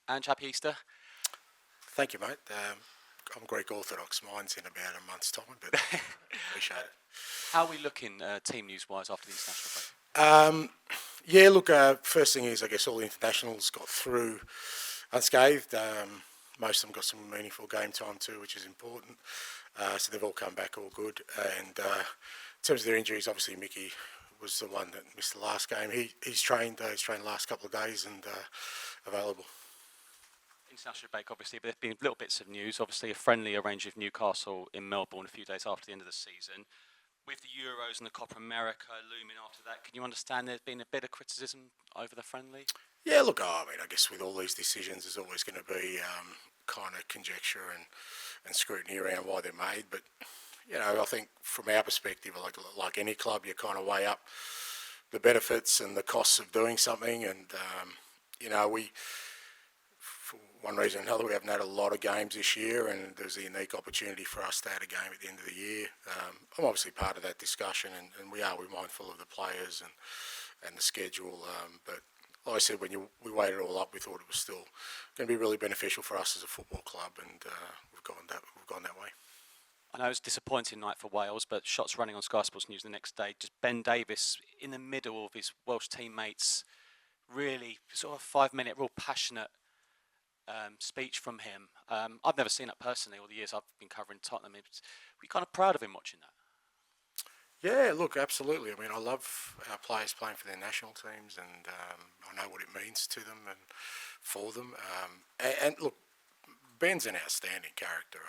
Ange, happy Easter. Thank you, mate. I'm Greek Orthodox. Mine's in about a month's time, but appreciate it. How are we looking team news-wise after the international break? First thing is, I guess all the internationals got through unscathed. Most of them got some meaningful game time too, which is important. So they've all come back all good. And in terms of their injuries, obviously Micky was the one that missed the last game. He's trained. He's trained the last couple of days and available. International break, obviously, but there's been little bits of news. Obviously, a friendly arranged with Newcastle in Melbourne a few days after the end of the season. With the Euros and the Copa America looming after that, can you understand there's been a bit of criticism over the friendly? Yeah, look, I guess with all these decisions, there's always going to be kind of conjecture and scrutiny around why they're made. But, I think from our perspective, like any club, you kind of weigh up the benefits and the costs of doing something. And, we, for one reason or another, we haven't had a lot of games this year, and there's a unique opportunity for us to add a game at the end of the year. I'm obviously part of that discussion, and we're mindful of the players and the schedule. But like I said, when we weighed it all up, we thought it was still going to be really beneficial for us as a football club, and we've gone that way. I know it's a disappointing night for Wales, but shots running on Sky Sports News the next day. Just Ben Davies in the middle of his Welsh teammates, really sort of 5-minute, real passionate speech from him. I've never seen that personally all the years I've been covering Tottenham. We're kind of proud of him watching that. Yeah, look, absolutely. I love our players playing for their national teams, and I know what it means to them and for them. And look, Ben's an outstanding character.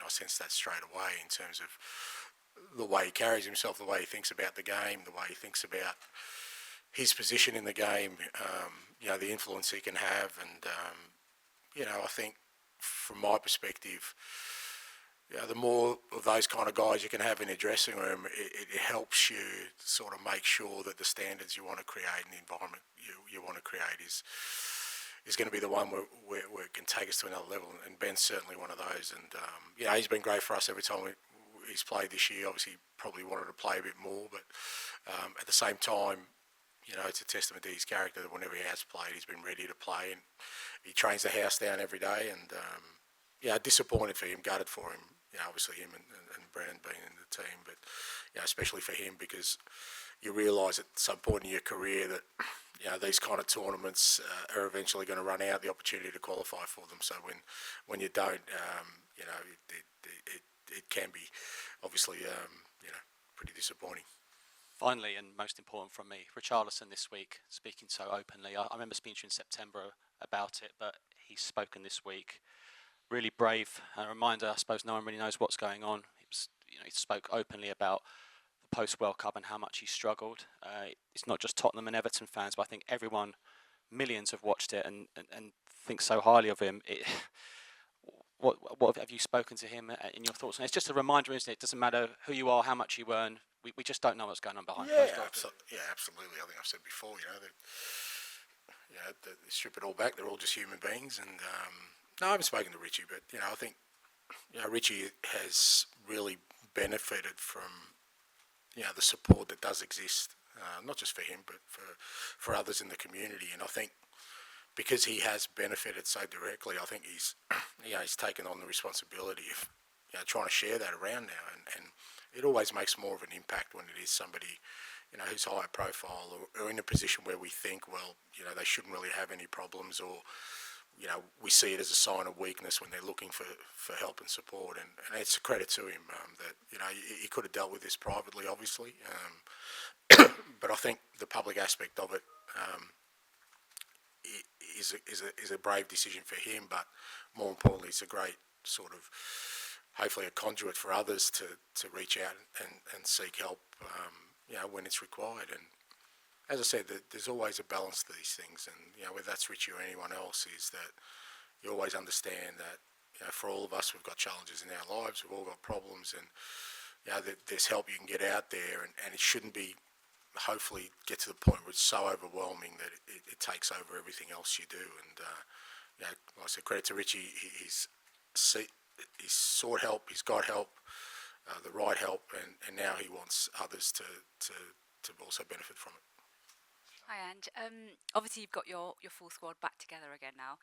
I sense that straight away in terms of the way he carries himself, the way he thinks about the game, the way he thinks about his position in the game, the influence he can have. And, I think from my perspective, the more of those kind of guys you can have in a dressing room, it helps you sort of make sure that the standards you want to create and the environment you want to create is going to be the one where it can take us to another level. And Ben's certainly one of those. And, he's been great for us every time he's played this year. Obviously, probably wanted to play a bit more, but at the same time, it's a testament to his character that whenever he has played, he's been ready to play, and he trains the house down every day. And, disappointed for him, gutted for him. Obviously him and Brennan being in the team, but especially for him, because you realise at some point in your career that these kind of tournaments are eventually going to run out, the opportunity to qualify for them. So when you don't, it can be obviously pretty disappointing. Finally, and most important from me, Richarlison this week speaking so openly. I remember speaking to him in September about it, but he's spoken this week. Really brave. A reminder, I suppose no one really knows what's going on. He spoke openly about the post-World Cup and how much he struggled. It's not just Tottenham and Everton fans, but I think everyone, millions have watched it and think so highly of him. What have you spoken to him in your thoughts? And it's just a reminder, isn't it? It doesn't matter who you are, how much you earn. We just don't know what's going on behind closed doors. Absolutely. I think I've said before, they strip it all back. They're all just human beings. And no, I haven't spoken to Richie, but I think Richie has really benefited from the support that does exist, not just for him, but for others in the community. And I think because he has benefited so directly, I think he's taken on the responsibility of trying to share that around now, and it always makes more of an impact when it is somebody who's higher profile or in a position where we think, they shouldn't really have any problems, or we see it as a sign of weakness when they're looking for help and support. And it's a credit to him that he could have dealt with this privately, obviously, but I think the public aspect of it is a brave decision for him, but more importantly, it's a great sort of, hopefully, a conduit for others to reach out and seek help when it's required. And as I said, there's always a balance to these things, and whether that's Richie or anyone else, is that you always understand that for all of us, we've got challenges in our lives, we've all got problems, and there's help you can get out there, and it shouldn't be, hopefully, get to the point where it's so overwhelming that it takes over everything else you do. And like I said, credit to Richie, he's sought help, he's got help, the right help, and now he wants others to also benefit from it. Hi, Ange. Obviously, you've got your full squad back together again now.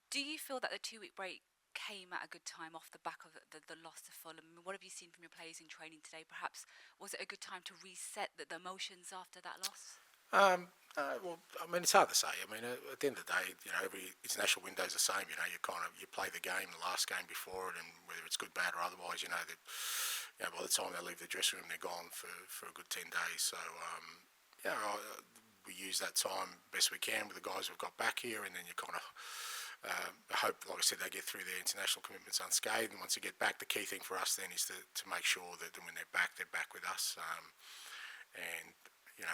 Do you feel that the 2 week break came at a good time off the back of the loss to Fulham? What have you seen from your players in training today? Perhaps was it a good time to reset the emotions after that loss? Well, I mean, it's hard to say. I mean, at the end of the day, every international window is the same. You play the game, the last game before it, and whether it's good, bad, or otherwise, that by the time they leave the dressing room, they're gone for a good 10 days. So, we use that time best we can with the guys we've got back here, and then you kind of hope, like I said, they get through their international commitments unscathed. And once you get back, the key thing for us then is to make sure that when they're back with us. And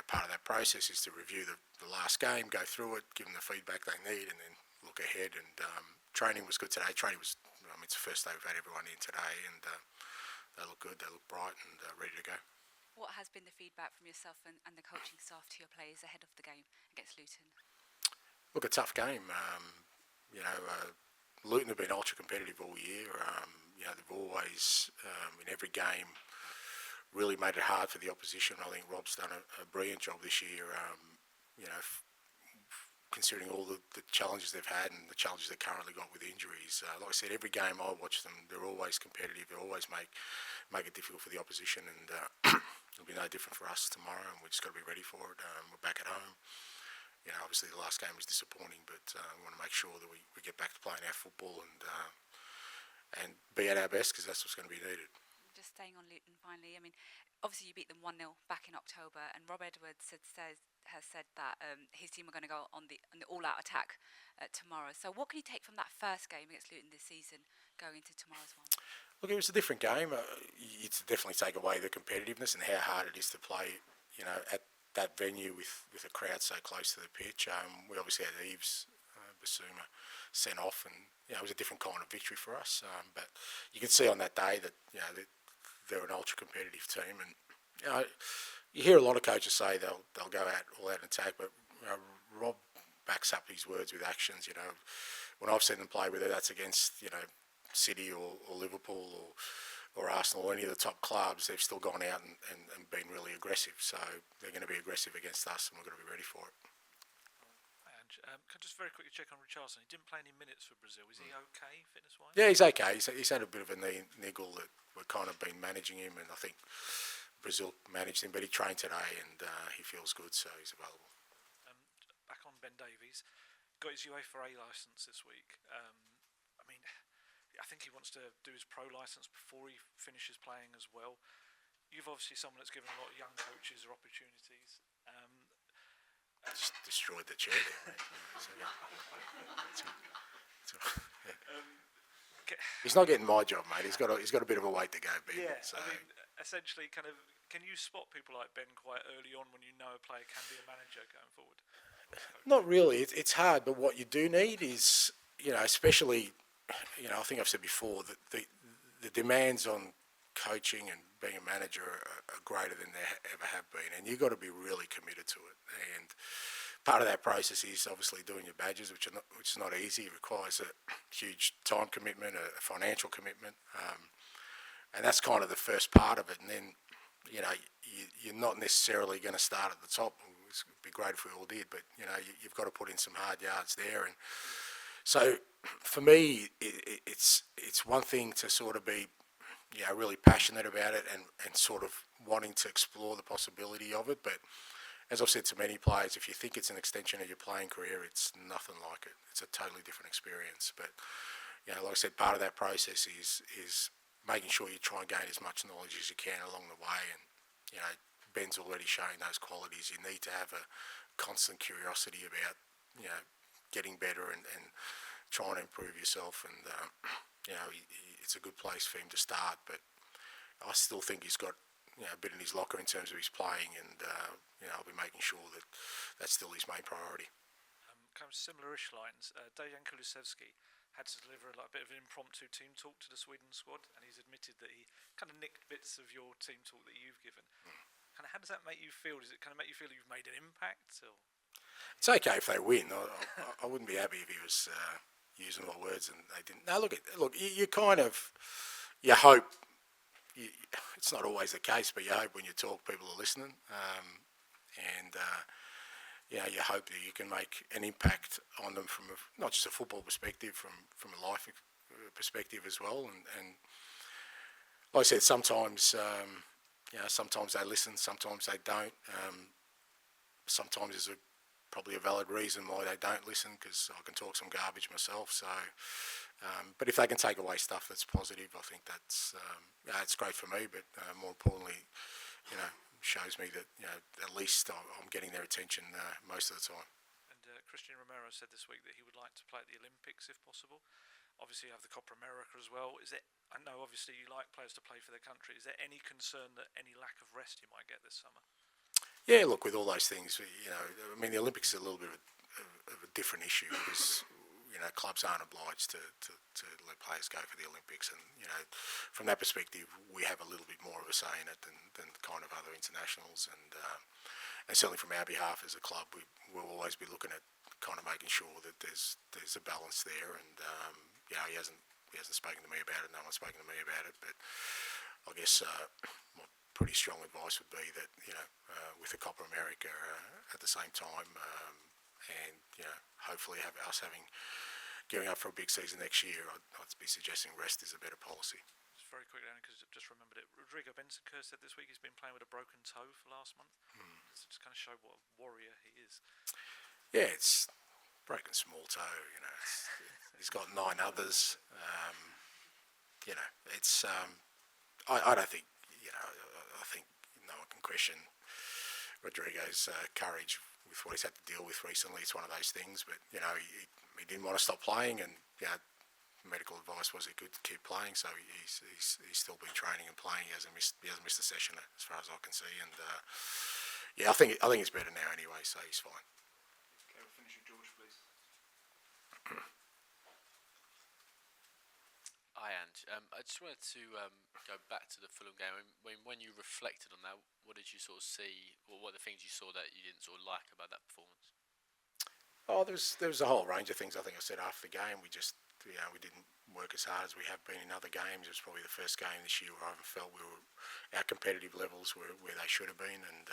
part of that process is to review the last game, go through it, give them the feedback they need, and then look ahead. And training was good today. It's the first day we've had everyone in today, and they look good, they look bright, and ready to go. What has been the feedback from yourself and the coaching staff to your players ahead of the game against Luton? Look, a tough game. Luton have been ultra competitive all year. They've always, in every game, really made it hard for the opposition. I think Rob's done a brilliant job this year, considering all the challenges they've had and the challenges they've currently got with injuries. Like I said, every game I watch them, they're always competitive. They always make it difficult for the opposition, and it'll be no different for us tomorrow, and we've just got to be ready for it. We're back at home. Obviously the last game was disappointing, but we want to make sure that we get back to playing our football and be at our best, because that's what's going to be needed. Just staying on Luton finally, I mean, obviously you beat them 1-0 back in October, and Rob Edwards has said that his team are going to go on the all-out attack tomorrow. So what can you take from that first game against Luton this season going into tomorrow's one? Look, it was a different game. You definitely take away the competitiveness and how hard it is to play, at that venue with a crowd so close to the pitch. We obviously had Eves Basuma sent off, and it was a different kind of victory for us. But you can see on that day that they're an ultra competitive team, and you hear a lot of coaches say they'll go all out and attack, but Rob backs up his words with actions. When I've seen them play, whether that's against City or Liverpool or Arsenal or any of the top clubs, they've still gone out and been really aggressive. So they're going to be aggressive against us, and we're going to be ready for it. Can I just very quickly check on Richarlison? He didn't play any minutes for Brazil. Is he okay, fitness-wise? Yeah, he's okay. He's had a bit of a knee niggle that we've kind of been managing him, and I think Brazil managed him, but he trained today, and he feels good, so he's available. Back on Ben Davies, got his UEFA licence this week. I think he wants to do his pro licence before he finishes playing as well. You've obviously someone that's given a lot of young coaches their opportunities. Just destroyed the chair there, mate. He's not getting my job, mate. He's got a bit of a wait to go, Ben. Yeah, so. Essentially, can you spot people like Ben quite early on when you know a player can be a manager going forward? Not really. It's hard, but what you do need is, especially, I think I've said before that the demands on coaching and being a manager are greater than they ever have been, and you've got to be really committed to it. And part of that process is obviously doing your badges, which is not easy. It requires a huge time commitment, a financial commitment, and that's kind of the first part of it. And then, you're not necessarily going to start at the top. It would be great if we all did, but you've got to put in some hard yards there. And so, for me, it's one thing to sort of be really passionate about it and sort of wanting to explore the possibility of it. But as I've said to many players, if you think it's an extension of your playing career, it's nothing like it. It's a totally different experience. But like I said, part of that process is making sure you try and gain as much knowledge as you can along the way. And Ben's already showing those qualities. You need to have a constant curiosity about getting better and trying to improve yourself. And it's a good place for him to start. But I still think he's got a bit in his locker in terms of his playing, and I'll be making sure that that's still his main priority. Kind of similar-ish lines. Dejan Kulusevski had to deliver a bit of an impromptu team talk to the Sweden squad, and he's admitted that he kind of nicked bits of your team talk that you've given. Kind of, how does that make you feel? Does it kind of make you feel you've made an impact? Or? It's okay if they win. I wouldn't be happy if he was using my words and they didn't. No, look, you kind of, you hope. It's not always the case, but you hope when you talk, people are listening. And you hope that you can make an impact on them from not just a football perspective, from a life perspective as well. And like I said, sometimes sometimes they listen, sometimes they don't. Sometimes there's probably a valid reason why they don't listen, because I can talk some garbage myself. So, but if they can take away stuff that's positive, I think that's it's great for me. But more importantly, shows me that at least I'm getting their attention most of the time. And Christian Romero said this week that he would like to play at the Olympics if possible. Obviously, you have the Copa America as well. I know obviously you like players to play for their country. Is there any concern that any lack of rest you might get this summer? Yeah, look, with all those things, I mean, the Olympics is a little bit of a different issue, because clubs aren't obliged to let players go for the Olympics, and from that perspective, we have a little bit more of a say in it than kind of other internationals, and certainly from our behalf as a club, we'll always be looking at kind of making sure that there's a balance there, and he hasn't spoken to me about it, no one's spoken to me about it, but I guess my pretty strong advice would be that with the Copa America at the same time, and hopefully gearing up for a big season next year, I'd be suggesting rest is a better policy. Just very quickly, because I've just remembered it. Rodrigo Bentancur said this week he's been playing with a broken toe for last month. It's just kind of show what a warrior he is. Yeah, it's broken small toe. He's got 9 others. It's I don't think I think no one can question Rodrigo's courage with what he's had to deal with recently. It's one of those things, but he didn't want to stop playing, and medical advice was he could keep playing, so he's still been training and playing. He hasn't missed a session as far as I can see, and I think it's better now anyway, so he's fine. Okay, we'll finish with George, please. Hi, Ange. I just wanted to go back to the Fulham game. When you reflected on that, what did you sort of see, or what are the things you saw that you didn't sort of like about that performance? Oh, there was a whole range of things. I think I said after the game, we just we didn't work as hard as we have been in other games. It was probably the first game this year where I haven't felt our competitive levels were where they should have been, and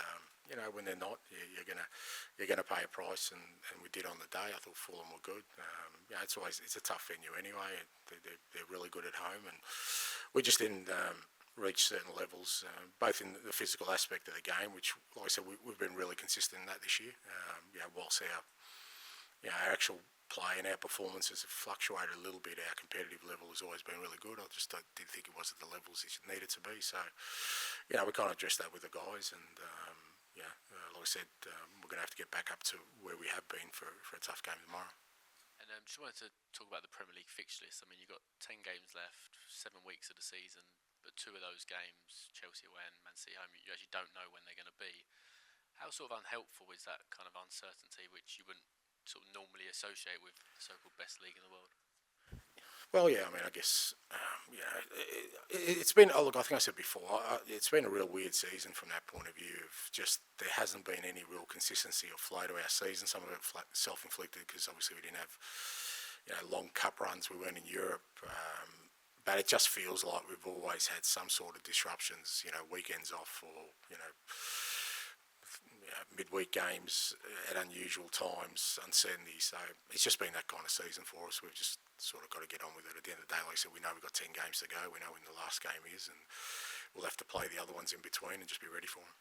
when they're not, you're gonna pay a price, and we did on the day. I thought Fulham were good. It's a tough venue anyway. They're really good at home, and we just didn't reach certain levels, both in the physical aspect of the game, which, like I said, we've been really consistent in that this year. Whilst our actual play and our performances have fluctuated a little bit, our competitive level has always been really good. I just didn't think it was at the levels it needed to be. So, we kind of addressed that with the guys, and like I said, we're going to have to get back up to where we have been for a tough game tomorrow. And just wanted to talk about the Premier League fixture list. I mean, you've got 10 games left, 7 weeks of the season, but 2 of those games, Chelsea away and Man City home, you actually don't know when they're going to be. How sort of unhelpful is that kind of uncertainty, which you wouldn't sort of normally associate with the so-called best league in the world? Well, I mean, I guess, it's been, look, I think I said before, it's been a real weird season from that point of view. Of just, there hasn't been any real consistency or flow to our season. Some of it self-inflicted, because obviously we didn't have, long cup runs. We weren't in Europe. But it just feels like we've always had some sort of disruptions, weekends off, or, midweek games at unusual times, uncertainty. So it's just been that kind of season for us. We've just sort of got to get on with it. At the end of the day, like I said, we know we've got 10 games to go. We know when the last game is, and we'll have to play the other ones in between and just be ready for them.